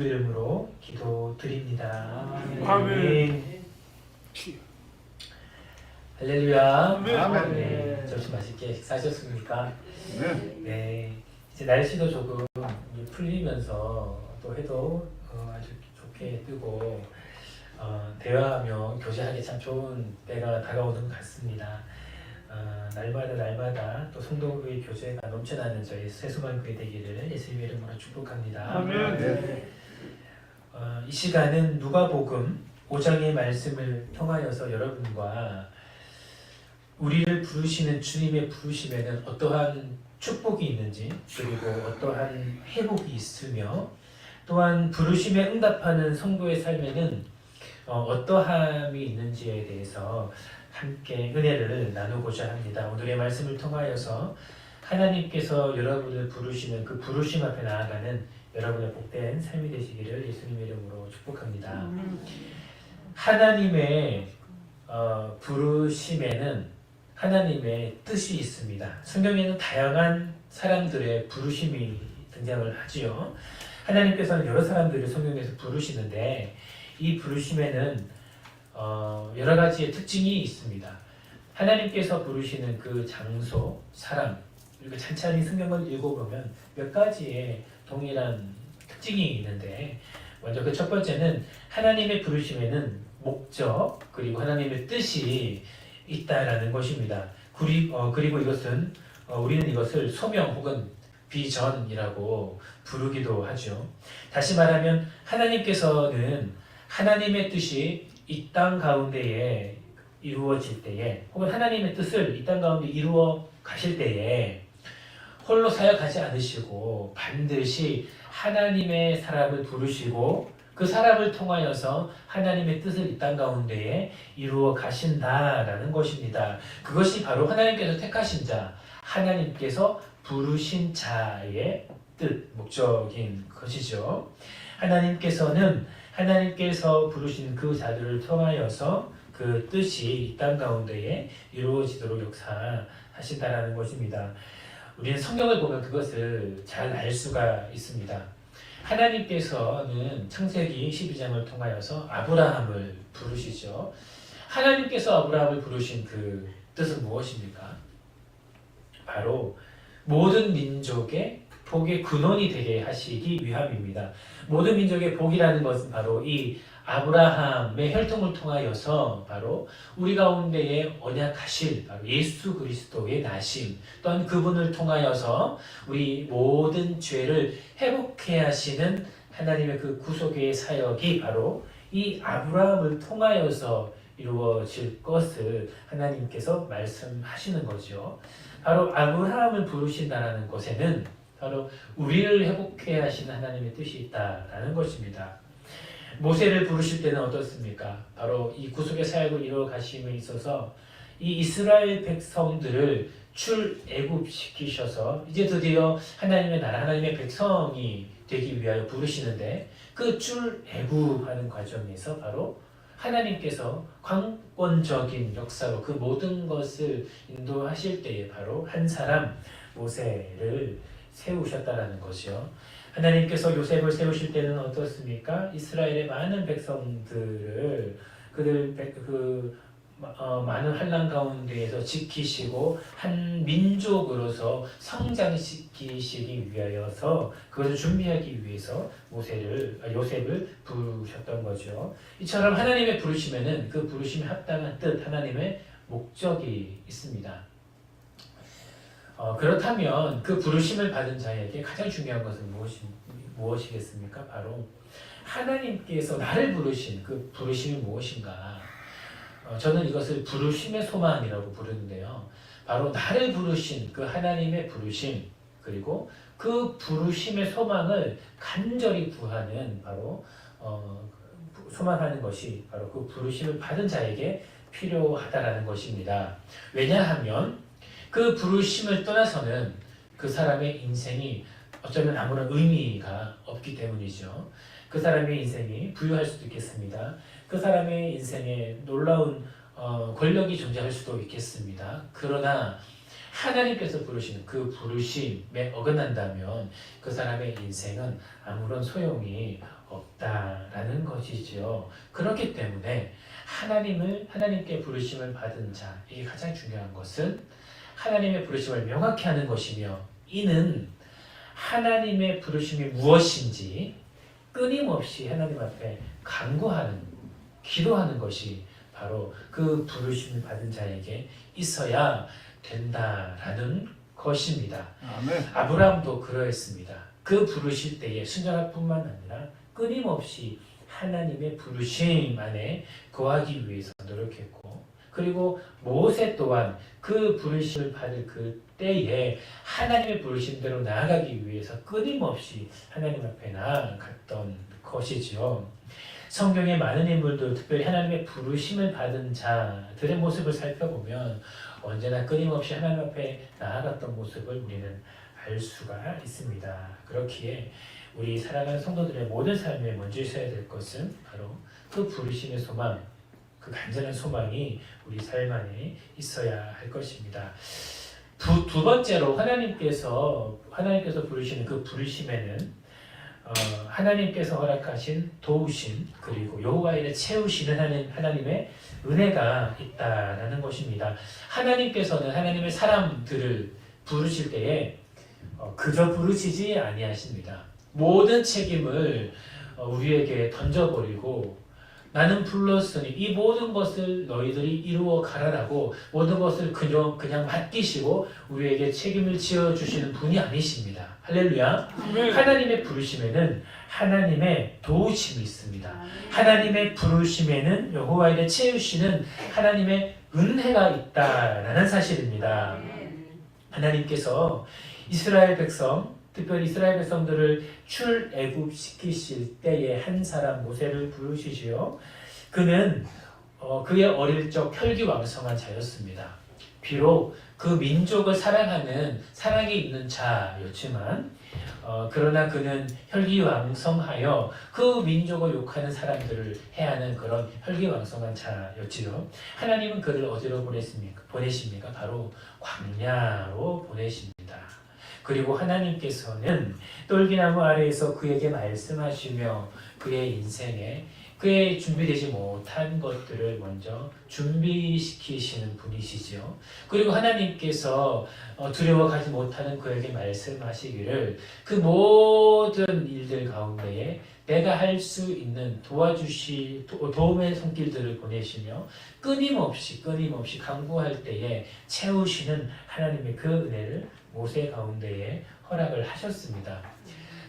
이름으로 기도드립니다. 아멘. 할렐루야. 아멘. 네, 점심 맛있게 식사하셨습니까? 네. 네. 이제 날씨도 조금 풀리면서 또 해도 아주 좋게 뜨고 대화하며 교제하기 참 좋은 때가 다가오는 것 같습니다. 날마다 또 성도의 교제가 넘쳐나는 저희 세수만 교회 되기를 예수님의 이름으로 축복합니다. 아멘. 네. 이 시간은 누가복음 5장의 말씀을 통하여서 여러분과 우리를 부르시는 주님의 부르심에는 어떠한 축복이 있는지, 그리고 어떠한 회복이 있으며, 또한 부르심에 응답하는 성도의 삶에는 어떠함이 있는지에 대해서 함께 은혜를 나누고자 합니다. 오늘의 말씀을 통하여서 하나님께서 여러분을 부르시는 그 부르심 앞에 나아가는 여러분의 복된 삶이 되시기를 예수님의 이름으로 축복합니다. 하나님의 부르심에는 하나님의 뜻이 있습니다. 성경에는 다양한 사람들의 부르심이 등장을 하지요. 하나님께서는 여러 사람들을 성경에서 부르시는데 이 부르심에는 여러 가지의 특징이 있습니다. 하나님께서 부르시는 그 장소, 사람, 그리고 찬찬히 성경을 읽어보면 몇 가지의 동일한 특징이 있는데, 먼저 그 첫 번째는 하나님의 부르심에는 목적 그리고 하나님의 뜻이 있다라는 것입니다. 그리고 이것은 우리는 이것을 소명 혹은 비전이라고 부르기도 하죠. 다시 말하면 하나님께서는 하나님의 뜻이 이 땅 가운데에 이루어질 때에, 혹은 하나님의 뜻을 이 땅 가운데 이루어 가실 때에 홀로 사역하지 않으시고 반드시 하나님의 사람을 부르시고 그 사람을 통하여서 하나님의 뜻을 이 땅 가운데에 이루어 가신다라는 것입니다. 그것이 바로 하나님께서 택하신 자, 하나님께서 부르신 자의 뜻, 목적인 것이죠. 하나님께서 부르신 그 자들을 통하여서 그 뜻이 이 땅 가운데에 이루어지도록 역사하신다라는 것입니다. 우리는 성경을 보면 그것을 잘 알 수가 있습니다. 하나님께서는 창세기 12장을 통하여서 아브라함을 부르시죠. 하나님께서 아브라함을 부르신 그 뜻은 무엇입니까? 바로 모든 민족의 복의 근원이 되게 하시기 위함입니다. 모든 민족의 복이라는 것은 바로 이 아브라함의 혈통을 통하여서 바로 우리 가운데에 언약하실 바로 예수 그리스도의 나심, 또한 그분을 통하여서 우리 모든 죄를 회복해 하시는 하나님의 그 구속의 사역이 바로 이 아브라함을 통하여서 이루어질 것을 하나님께서 말씀하시는 거죠. 바로 아브라함을 부르신다는 것에는 바로 우리를 회복해 하시는 하나님의 뜻이 있다라는 것입니다. 모세를 부르실 때는 어떻습니까? 바로 이 구속의 사역을 이루어 가심에 있어서 이 이스라엘 백성들을 출애굽시키셔서 이제 드디어 하나님의 나라, 하나님의 백성이 되기 위하여 부르시는데, 그 출애굽하는 과정에서 바로 하나님께서 강권적인 역사로 그 모든 것을 인도하실 때에 바로 한 사람, 모세를 세우셨다라는 것이요. 하나님께서 요셉을 세우실 때는 어떻습니까? 이스라엘의 많은 백성들을 많은 환난 가운데에서 지키시고 한 민족으로서 성장시키시기 위하여서 그것을 준비하기 위해서 요셉을 부르셨던 거죠. 이처럼 하나님의 부르심에는 그 부르심에 합당한 뜻, 하나님의 목적이 있습니다. 그렇다면 그 부르심을 받은 자에게 가장 중요한 것은 무엇이겠습니까? 바로 하나님께서 나를 부르신 그 부르심이 무엇인가? 저는 이것을 부르심의 소망이라고 부르는데요. 바로 나를 부르신 그 하나님의 부르심, 그리고 그 부르심의 소망을 간절히 구하는 바로 소망하는 것이 바로 그 부르심을 받은 자에게 필요하다라는 것입니다. 왜냐하면 그 부르심을 떠나서는 그 사람의 인생이 어쩌면 아무런 의미가 없기 때문이죠. 그 사람의 인생이 부유할 수도 있겠습니다. 그 사람의 인생에 놀라운 권력이 존재할 수도 있겠습니다. 그러나 하나님께서 부르시는 그 부르심에 어긋난다면 그 사람의 인생은 아무런 소용이 것이지요. 그렇기 때문에 하나님께 부르심을 받은 자, 이게 가장 중요한 것은 하나님의 부르심을 명확히 하는 것이며, 이는 하나님의 부르심이 무엇인지 끊임없이 하나님 앞에 간구하는, 기도하는 것이 바로 그 부르심을 받은 자에게 있어야 된다라는 것입니다. 아멘. 아브라함도 그러했습니다. 그 부르실 때에 순종할 뿐만 아니라 끊임없이 하나님의 부르심 안에 거하기 위해서 노력했고, 그리고 모세 또한 그 부르심을 받을 그 때에 하나님의 부르심대로 나아가기 위해서 끊임없이 하나님 앞에 나아갔던 것이지요. 성경의 많은 인물들, 특별히 하나님의 부르심을 받은 자들의 모습을 살펴보면 언제나 끊임없이 하나님 앞에 나아갔던 모습을 우리는 알 수가 있습니다. 그렇기에 우리 살아가는 성도들의 모든 삶에 먼저 있어야 될 것은 바로 그 부르심의 소망, 그 간절한 소망이 우리 삶 안에 있어야 할 것입니다. 두 번째로 하나님께서 부르시는 그 부르심에는 하나님께서 허락하신 도우심, 그리고 여호와의 채우시는 하나님의 은혜가 있다라는 것입니다. 하나님께서는 하나님의 사람들을 부르실 때에 그저 부르시지 아니하십니다. 모든 책임을 우리에게 던져버리고, 나는 불렀으니 이 모든 것을 너희들이 이루어 가라라고 모든 것을 그냥 맡기시고 우리에게 책임을 지어주시는 분이 아니십니다. 할렐루야. 하나님의 부르심에는 하나님의 도우심이 있습니다. 하나님의 부르심에는 여호와의 채우시는 하나님의 은혜가 있다라는 사실입니다. 하나님께서 이스라엘 백성, 특별히 이스라엘 백성들을 출애굽시키실 때에 한 사람 모세를 부르시지요. 그는 그의 어릴 적 혈기왕성한 자였습니다. 비록 그 민족을 사랑하는 사랑이 있는 자였지만 그러나 그는 혈기왕성하여 그 민족을 욕하는 사람들을 해하는 그런 혈기왕성한 자였지요. 하나님은 그를 어디로 보내십니까? 바로 광야로 보내십니다. 그리고 하나님께서는 똘기나무 아래에서 그에게 말씀하시며 그의 인생에 그의 준비되지 못한 것들을 먼저 준비시키시는 분이시죠. 그리고 하나님께서 두려워하지 못하는 그에게 말씀하시기를 그 모든 일들 가운데에 내가 할 수 있는 도움의 손길들을 보내시며 끊임없이 간구할 때에 채우시는 하나님의 그 은혜를 모세 가운데에 허락을 하셨습니다.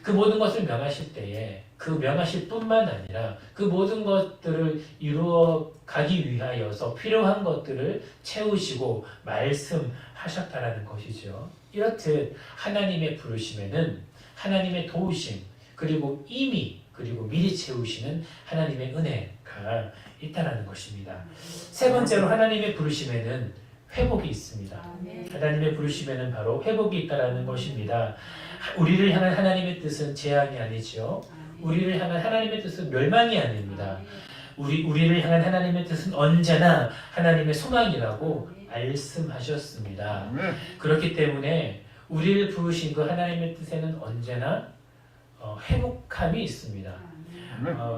그 모든 것을 명하실 때에 그 명하실 뿐만 아니라 그 모든 것들을 이루어 가기 위하여서 필요한 것들을 채우시고 말씀하셨다라는 것이죠. 이렇듯 하나님의 부르심에는 하나님의 도우심, 그리고 미리 채우시는 하나님의 은혜가 있다는 것입니다. 세 번째로 하나님의 부르심에는 회복이 있습니다. 하나님의 부르심에는 바로 회복이 있다는 것입니다. 우리를 향한 하나님의 뜻은 재앙이 아니지요. 우리를 향한 하나님의 뜻은 멸망이 아닙니다. 우리를 향한 하나님의 뜻은 언제나 하나님의 소망이라고 말씀하셨습니다. 그렇기 때문에 우리를 부르신 그 하나님의 뜻에는 언제나 회복함이 있습니다.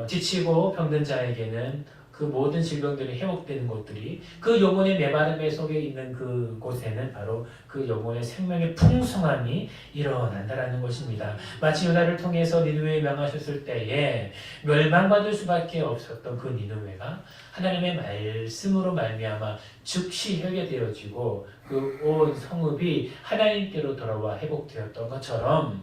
지치고 병든 자에게는 그 모든 질병들이 회복되는 것들이 그 영혼의 메마름의 속에 있는 그 곳에는 바로 그 영혼의 생명의 풍성함이 일어난다라는 것입니다. 마치 요나를 통해서 니느웨에 명하셨을 때에 멸망받을 수밖에 없었던 그 니느웨가 하나님의 말씀으로 말미암아 즉시 회개되어지고 그 온 성읍이 하나님께로 돌아와 회복되었던 것처럼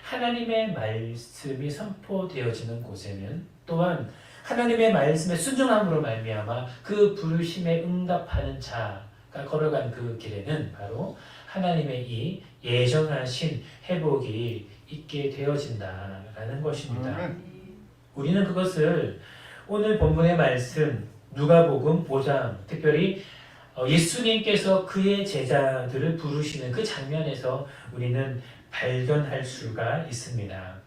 하나님의 말씀이 선포되어지는 곳에는 또한 하나님의 말씀에 순종함으로 말미암아 그 부르심에 응답하는 자가 걸어간 그 길에는 바로 하나님의 이 예정하신 회복이 있게 되어진다라는 것입니다. 우리는 그것을 오늘 본문의 말씀 누가복음 5장, 특별히 예수님께서 그의 제자들을 부르시는 그 장면에서 우리는 발견할 수가 있습니다.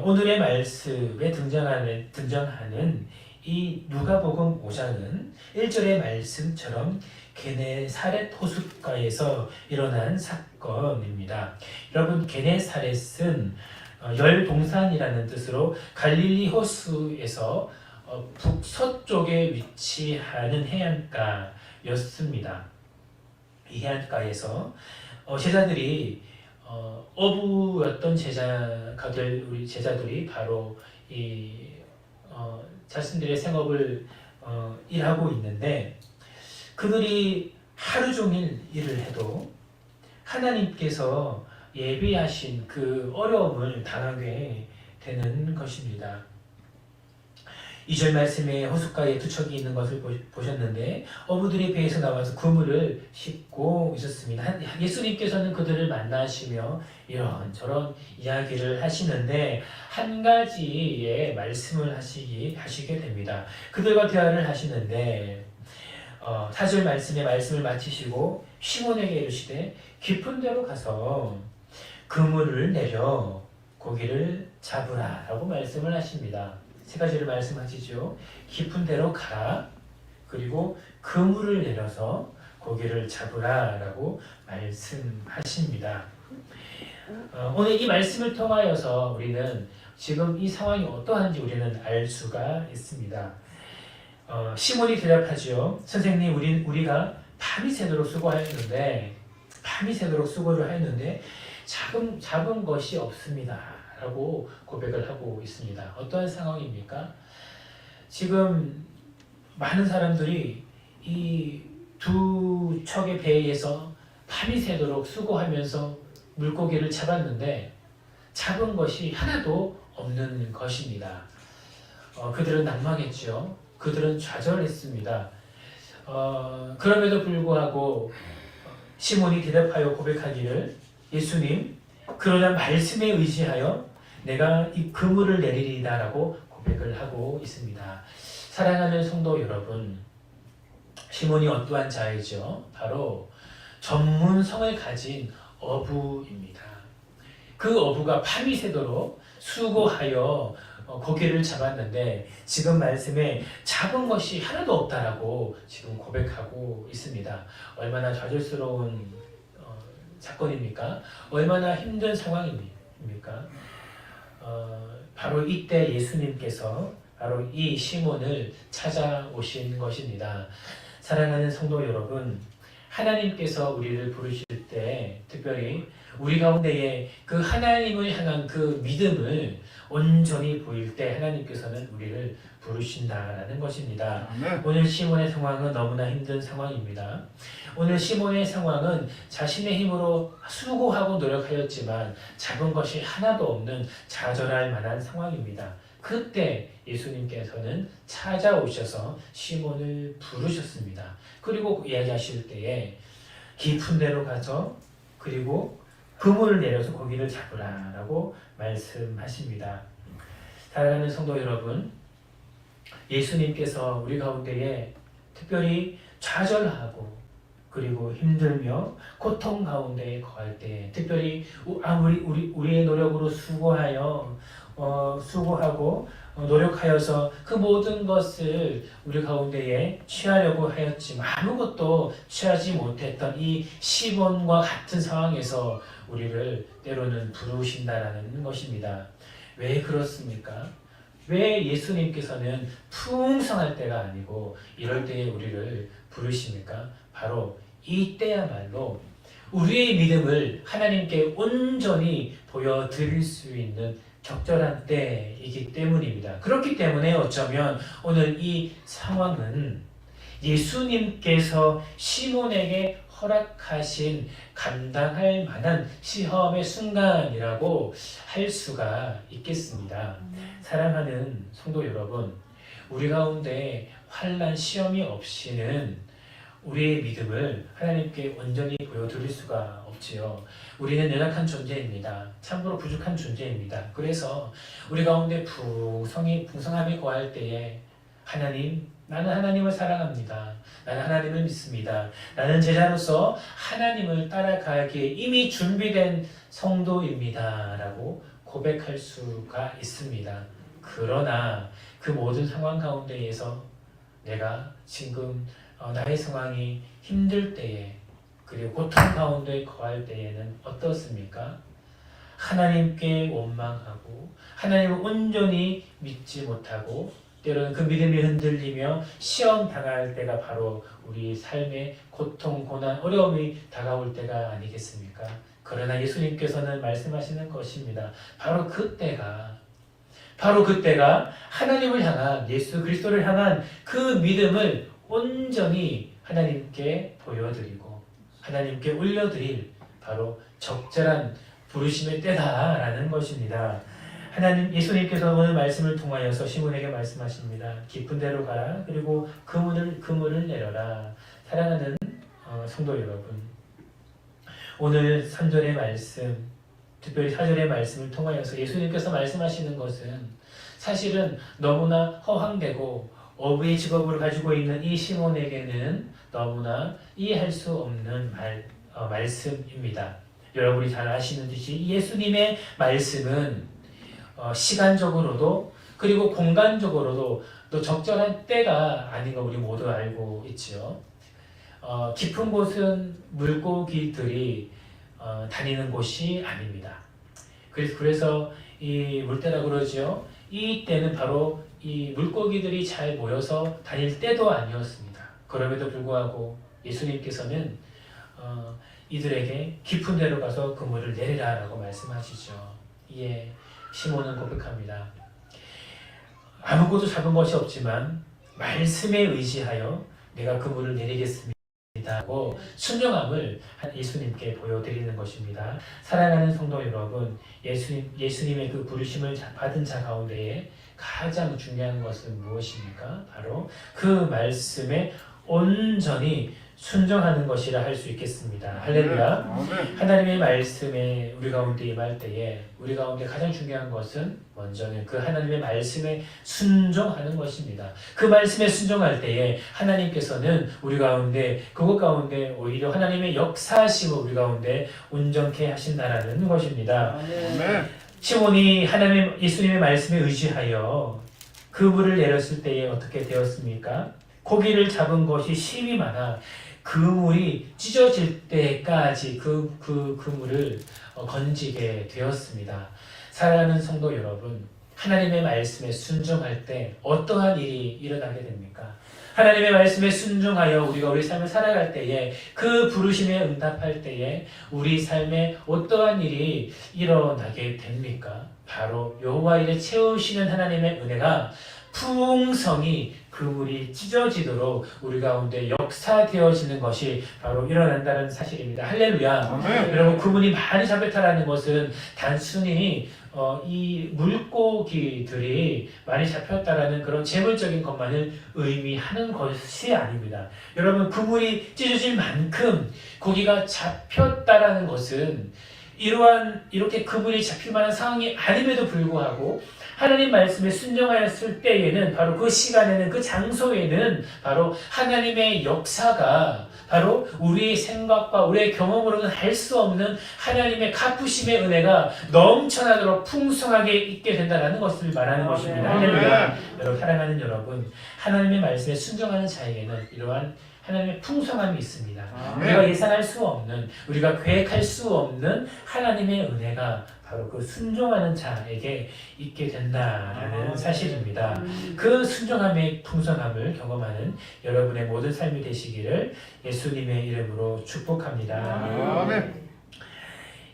오늘의 말씀에 등장하는 이 누가복음 5장은 1절의 말씀처럼 게네사렛 호숫가에서 일어난 사건입니다. 여러분, 게네사렛은 열동산이라는 뜻으로 갈릴리 호수에서 북서쪽에 위치하는 해안가였습니다. 이 해안가에서 제자들이 어부였던 제자가 될 우리 제자들이 바로 이 자신들의 생업을 일하고 있는데, 그들이 하루 종일 일을 해도 하나님께서 예비하신 그 어려움을 당하게 되는 것입니다. 2절 말씀에 호숫가에 두척이 있는 것을 보셨는데 어부들이 배에서 나와서 그물을 싣고 있었습니다. 예수님께서는 그들을 만나시며 이런저런 이야기를 하시는데 한 가지의 말씀을 하시게 됩니다. 그들과 대화를 하시는데 4절 말씀에 말씀을 마치시고 시몬에게 이르시되 깊은 데로 가서 그물을 내려 고기를 잡으라 라고 말씀을 하십니다. 세 가지를 말씀하시죠. 깊은 데로 가, 그리고 그물을 내려서 고기를 잡으라 라고 말씀하십니다. 오늘 이 말씀을 통하여서 우리는 지금 이 상황이 어떠한지 우리는 알 수가 있습니다. 시몬이 대답하죠. 선생님, 우리가 밤이 새도록 수고를 하였는데 잡은 것이 없습니다 라고 고백을 하고 있습니다. 어떠한 상황입니까? 지금 많은 사람들이 이 두 척의 배에서 밤이 새도록 수고하면서 물고기를 잡았는데 잡은 것이 하나도 없는 것입니다. 그들은 난망했죠. 그들은 좌절했습니다. 그럼에도 불구하고 시몬이 대답하여 고백하기를, 예수님, 그러나 말씀에 의지하여 내가 이 그물을 내리리다 라고 고백을 하고 있습니다. 사랑하는 성도 여러분, 시몬이 어떠한 자이죠? 바로 전문성을 가진 어부입니다. 그 어부가 밤이 새도록 수고하여 고기를 잡았는데 지금 말씀에 잡은 것이 하나도 없다라고 지금 고백하고 있습니다. 얼마나 좌절스러운 사건입니까? 얼마나 힘든 상황입니까? 바로 이때 예수님께서 바로 이 시몬을 찾아오신 것입니다. 사랑하는 성도 여러분, 하나님께서 우리를 부르실 때 특별히 우리 가운데에 그 하나님을 향한 그 믿음을 온전히 보일 때 하나님께서는 우리를 부르신다라는 것입니다. 오늘 시몬의 상황은 너무나 힘든 상황입니다. 오늘 시몬의 상황은 자신의 힘으로 수고하고 노력하였지만 잡은 것이 하나도 없는 좌절할 만한 상황입니다. 그때 예수님께서는 찾아오셔서 시몬을 부르셨습니다. 그리고 이야기하실 때에 깊은 데로 가서 그리고 그물을 내려서 고기를 잡으라 라고 말씀하십니다. 사랑하는 성도 여러분, 예수님께서 우리 가운데에 특별히 좌절하고 그리고 힘들며 고통 가운데 거할 때, 특별히 우리의 노력으로 수고하고 노력하여서 그 모든 것을 우리 가운데에 취하려고 하였지만 아무것도 취하지 못했던 이 시몬과 같은 상황에서 우리를 때로는 부르신다라는 것입니다. 왜 그렇습니까? 왜 예수님께서는 풍성할 때가 아니고 이럴 때에 우리를 부르십니까? 바로 이때야말로 우리의 믿음을 하나님께 온전히 보여드릴 수 있는 적절한 때이기 때문입니다. 그렇기 때문에 어쩌면 오늘 이 상황은 예수님께서 시몬에게 허락하신 감당할 만한 시험의 순간이라고 할 수가 있겠습니다. 사랑하는 성도 여러분, 우리 가운데 환난 시험이 없이는 우리의 믿음을 하나님께 온전히 보여드릴 수가 없지요. 우리는 연약한 존재입니다. 참으로 부족한 존재입니다. 그래서 우리 가운데 풍성함이 거할 때에 하나님, 나는 하나님을 사랑합니다. 나는 하나님을 믿습니다. 나는 제자로서 하나님을 따라가기에 이미 준비된 성도입니다. 라고 고백할 수가 있습니다. 그러나 그 모든 상황 가운데에서 내가 지금 나의 상황이 힘들 때에 그리고 고통 가운데 거할 때에는 어떻습니까? 하나님께 원망하고 하나님을 온전히 믿지 못하고 때로는 그 믿음이 흔들리며 시험 당할 때가 바로 우리 삶의 고통, 고난, 어려움이 다가올 때가 아니겠습니까? 그러나 예수님께서는 말씀하시는 것입니다. 바로 그때가 하나님을 향한, 예수 그리스도를 향한 그 믿음을 온전히 하나님께 보여드리고 하나님께 올려드릴 바로 적절한 부르심의 때다라는 것입니다. 예수님께서 오늘 말씀을 통하여서 시몬에게 말씀하십니다. 깊은 데로 가라. 그리고 그물을 내려라. 사랑하는 성도 여러분, 오늘 3절의 말씀, 특별히 4절의 말씀을 통하여서 예수님께서 말씀하시는 것은 사실은 너무나 허황되고 어부의 직업을 가지고 있는 이 시몬에게는 너무나 이해할 수 없는 말씀입니다. 여러분이 잘 아시는 듯이 예수님의 말씀은 시간적으로도 그리고 공간적으로도 또 적절한 때가 아닌 거 우리 모두 알고 있지요. 깊은 곳은 물고기들이 다니는 곳이 아닙니다. 그래서 이 물때라고 그러죠. 이 때는 바로 이 물고기들이 잘 모여서 다닐 때도 아니었습니다. 그럼에도 불구하고 예수님께서는 이들에게 깊은 데로 가서 그물을 내리라 라고 말씀하시죠. 이에 시몬은 고백합니다. 아무것도 잡은 것이 없지만 말씀에 의지하여 내가 그물을 내리겠습니다 하고 순종함을 예수님께 보여드리는 것입니다. 사랑하는 성도 여러분, 예수님의 그 부르심을 받은 자 가운데에 가장 중요한 것은 무엇입니까? 바로 그 말씀에 온전히 순종하는 것이라 할 수 있겠습니다. 할렐루야. 하나님의 말씀에 우리 가운데 임할 때에 우리 가운데 가장 중요한 것은 먼저는 그 하나님의 말씀에 순종하는 것입니다. 그 말씀에 순종할 때에 하나님께서는 우리 가운데 그것 가운데 오히려 하나님의 역사하심을 우리 가운데 온전케 하신다라는 것입니다. 시몬이 예수님의 말씀에 의지하여 그물을 내렸을 때에 어떻게 되었습니까? 고기를 잡은 것이 심이 많아 그물이 찢어질 때까지 그물을 건지게 되었습니다. 사랑하는 성도 여러분, 하나님의 말씀에 순종할 때 어떠한 일이 일어나게 됩니까? 하나님의 말씀에 순종하여 우리가 우리 삶을 살아갈 때에 그 부르심에 응답할 때에 우리 삶에 어떠한 일이 일어나게 됩니까? 바로 여호와 이를 채우시는 하나님의 은혜가 풍성히 그물이 찢어지도록 우리 가운데 역사되어지는 것이 바로 일어난다는 사실입니다. 할렐루야. 여러분, 그물이 많이 잡혔다라는 것은 단순히 이 물고기들이 많이 잡혔다라는 그런 재물적인 것만을 의미하는 것이 아닙니다. 여러분, 그물이 찢어질 만큼 고기가 잡혔다라는 것은 이렇게 그물이 잡힐 만한 상황이 아님에도 불구하고 하나님 말씀에 순종하였을 때에는 바로 그 시간에는 그 장소에는 바로 하나님의 역사가 바로 우리의 생각과 우리의 경험으로는 할 수 없는 하나님의 갚으심의 은혜가 넘쳐나도록 풍성하게 있게 된다는 것을 말하는 것입니다. 할렐루야. 여러분, 사랑하는 여러분, 하나님의 말씀에 순종하는 자에게는 이러한 하나님의 풍성함이 있습니다. 우리가 예상할 수 없는, 우리가 계획할 수 없는 하나님의 은혜가 바로 그 순종하는 자에게 있게 된다는 사실입니다. 그 순종함의 풍성함을 경험하는 여러분의 모든 삶이 되시기를 예수님의 이름으로 축복합니다.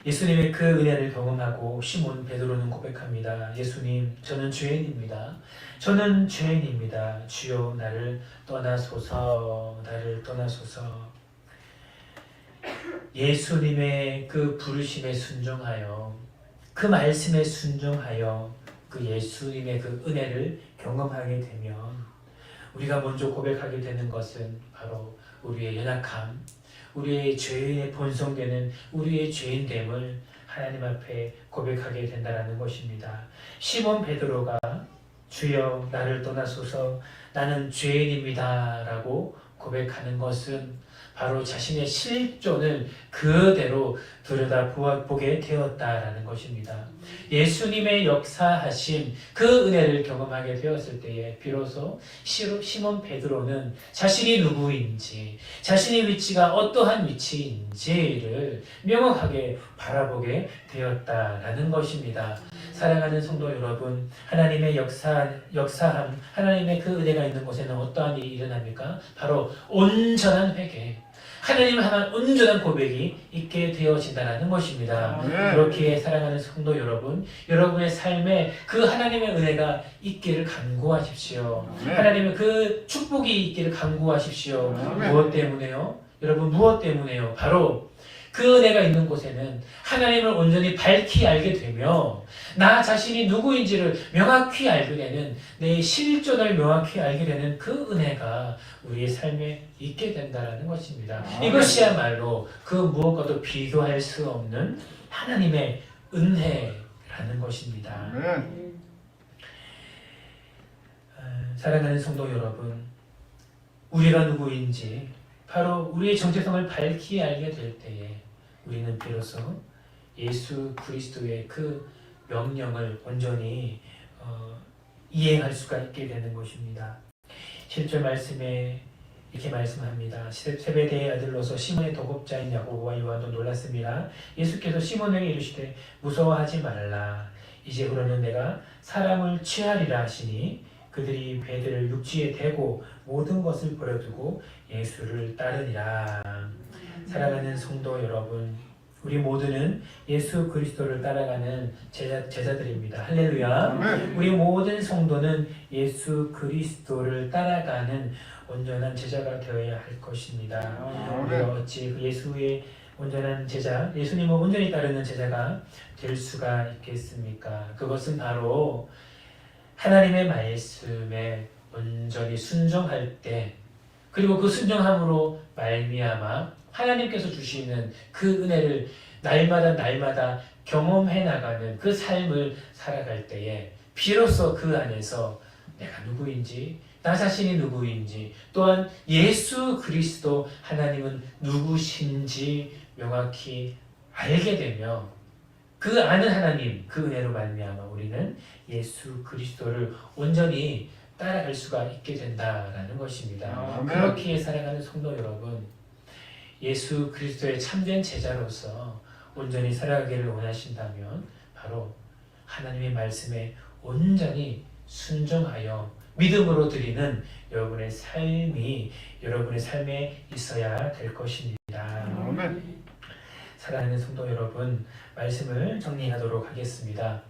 예수님의 그 은혜를 경험하고 시몬 베드로는 고백합니다. 예수님, 저는 죄인입니다. 주여, 나를 떠나소서. 예수님의 그 부르심에 순종하여 그 말씀에 순종하여 그 예수님의 그 은혜를 경험하게 되면 우리가 먼저 고백하게 되는 것은 바로 우리의 연약함, 우리의 죄의 본성되는 우리의 죄인됨을 하나님 앞에 고백하게 된다는 것입니다. 시몬 베드로가 주여 나를 떠나소서 나는 죄인입니다 라고 고백하는 것은 바로 자신의 실존을 그대로 들여다보게 되었다라는 것입니다. 예수님의 역사하심 그 은혜를 경험하게 되었을 때에 비로소 시몬 베드로는 자신이 누구인지, 자신의 위치가 어떠한 위치인지를 명확하게 바라보게 되었다라는 것입니다. 사랑하는 성도 여러분, 하나님의 역사함, 하나님의 그 은혜가 있는 곳에는 어떠한 일이 일어납니까? 바로 온전한 회개, 하나님을 향한 온전한 고백이 있게 되어진다는 것입니다. 그렇기에 사랑하는 성도 여러분, 여러분의 삶에 그 하나님의 은혜가 있기를 간구하십시오. 하나님의 그 축복이 있기를 간구하십시오. 무엇 때문에요? 여러분, 무엇 때문에요? 바로 그 은혜가 있는 곳에는 하나님을 온전히 밝히 알게 되며 나 자신이 누구인지를 명확히 알게 되는, 내 실존을 명확히 알게 되는 그 은혜가 우리의 삶에 있게 된다는 것입니다. 이것이야말로 그 무엇과도 비교할 수 없는 하나님의 은혜라는 것입니다. 사랑하는 성도 여러분, 우리가 누구인지 바로 우리의 정체성을 밝히 알게 될 때에 우리는 비로소 예수 그리스도의 그 명령을 온전히 이행할 수가 있게 되는 것입니다. 7절 말씀에 이렇게 말씀합니다. 세베대의 아들로서 시몬의 도급자인 야고보와 요한도 놀랐습니다. 예수께서 시몬에게 이르시되 무서워하지 말라. 이제부로는 내가 사람을 취하리라 하시니 그들이 배들을 육지에 대고 모든 것을 버려두고 예수를 따르니라. 사랑하는 성도 여러분, 우리 모두는 예수 그리스도를 따라가는 제자들입니다. 할렐루야. 우리 모든 성도는 예수 그리스도를 따라가는 온전한 제자가 되어야 할 것입니다. 우리가 어찌 그 예수의 온전한 제자, 예수님을 온전히 따르는 제자가 될 수가 있겠습니까? 그것은 바로 하나님의 말씀에 온전히 순종할 때, 그리고 그 순종함으로 말미암아 하나님께서 주시는 그 은혜를 날마다 경험해 나가는 그 삶을 살아갈 때에 비로소 그 안에서 내가 누구인지, 나 자신이 누구인지, 또한 예수 그리스도 하나님은 누구신지 명확히 알게 되며 그 아는 하나님, 그 은혜로 말미암아 우리는 예수 그리스도를 온전히 따라갈 수가 있게 된다라는 것입니다. 그렇기에 사랑하는 성도 여러분, 예수 그리스도의 참된 제자로서 온전히 살아가기를 원하신다면 바로 하나님의 말씀에 온전히 순종하여 믿음으로 드리는 여러분의 삶이 여러분의 삶에 있어야 될 것입니다. 사랑하는 성도 여러분, 말씀을 정리하도록 하겠습니다.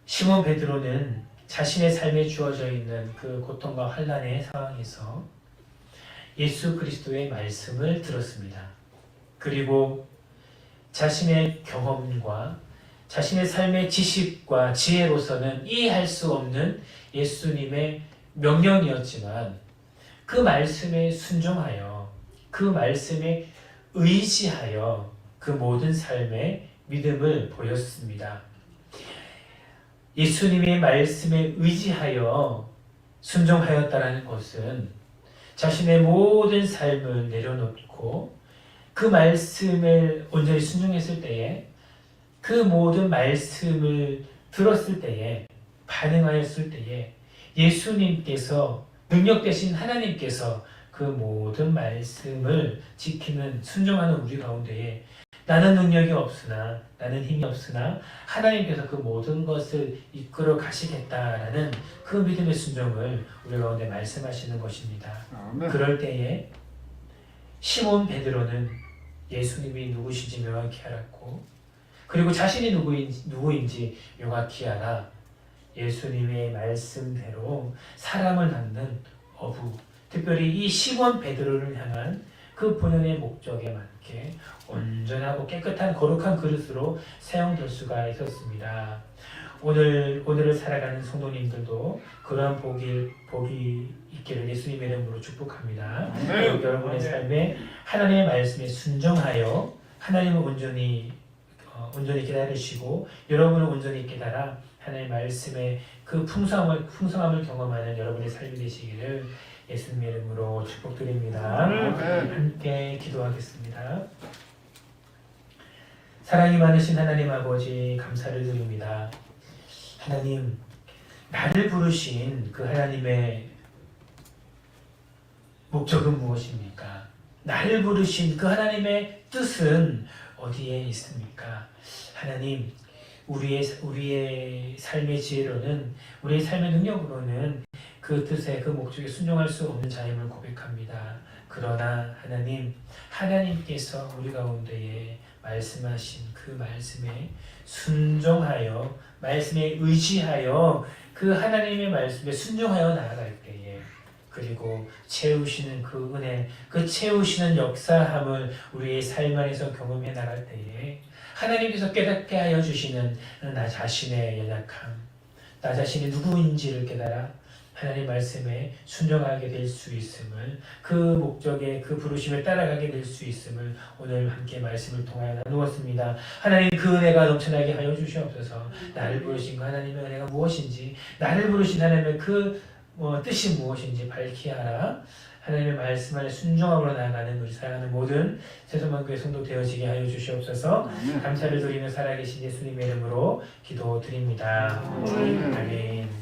시몬 베드로는 자신의 삶에 주어져 있는 그 고통과 환난의 상황에서 예수 그리스도의 말씀을 들었습니다. 그리고 자신의 경험과 자신의 삶의 지식과 지혜로서는 이해할 수 없는 예수님의 명령이었지만 그 말씀에 순종하여 그 말씀에 의지하여 그 모든 삶의 믿음을 보였습니다. 예수님의 말씀에 의지하여 순종하였다는 것은 자신의 모든 삶을 내려놓고 그 말씀을 온전히 순종했을 때에 그 모든 말씀을 들었을 때에 반응하였을 때에 예수님께서 능력 되신 하나님께서 그 모든 말씀을 지키는 순종하는 우리 가운데에 나는 능력이 없으나 나는 힘이 없으나 하나님께서 그 모든 것을 이끌어 가시겠다라는 그 믿음의 순종을 우리 가운데 말씀하시는 것입니다. 그럴 때에 시몬 베드로는 예수님이 누구신지 명확히 알았고 그리고 자신이 누구인지 명확히 알아 예수님의 말씀대로 사람을 낳는 어부, 특별히 이 시몬 베드로를 향한 그 본연의 목적에 맞게 온전하고 깨끗한 거룩한 그릇으로 사용될 수가 있었습니다. 오늘을 살아가는 성도님들도 그러한 복이 있기를 예수님의 이름으로 축복합니다. 여러분의 삶에 하나님의 말씀에 순종하여 하나님을 온전히 기다리시고 여러분을 온전히 깨달아 하나님의 말씀의 그 풍성함을 경험하는 여러분의 삶이 되시기를 예수님의 이름으로 축복드립니다. 함께 기도하겠습니다. 사랑이 많으신 하나님 아버지 감사를 드립니다. 하나님, 나를 부르신 그 하나님의 목적은 무엇입니까? 나를 부르신 그 하나님의 뜻은 어디에 있습니까? 하나님, 우리의 삶의 지혜로는, 우리의 삶의 능력으로는 그 뜻에, 그 목적에 순종할 수 없는 자임을 고백합니다. 그러나 하나님께서 우리 가운데에 말씀하신 그 말씀에 순종하여, 말씀에 의지하여 그 하나님의 말씀에 순종하여 나아갈 때에, 그리고 채우시는 그 은혜, 그 채우시는 역사함을 우리의 삶 안에서 경험해 나갈 때에 하나님께서 깨닫게 하여 주시는 나 자신의 연약함, 나 자신이 누구인지를 깨달아 하나님 말씀에 순종하게 될 수 있음을, 그 목적에, 그 부르심에 따라가게 될 수 있음을 오늘 함께 말씀을 통하여 나누었습니다. 하나님, 그 은혜가 넘쳐나게 하여 주시옵소서. 나를 부르신 그 하나님의 은혜가 무엇인지, 나를 부르신 하나님의 그 뜻이 무엇인지 밝히 알아 하나님의 말씀 안에 순종함으로 나아가는 우리 사랑하는 모든 세소만교회 성도 되어지게 하여 주시옵소서. 감사를 드리며 살아계신 예수님의 이름으로 기도드립니다. 아멘.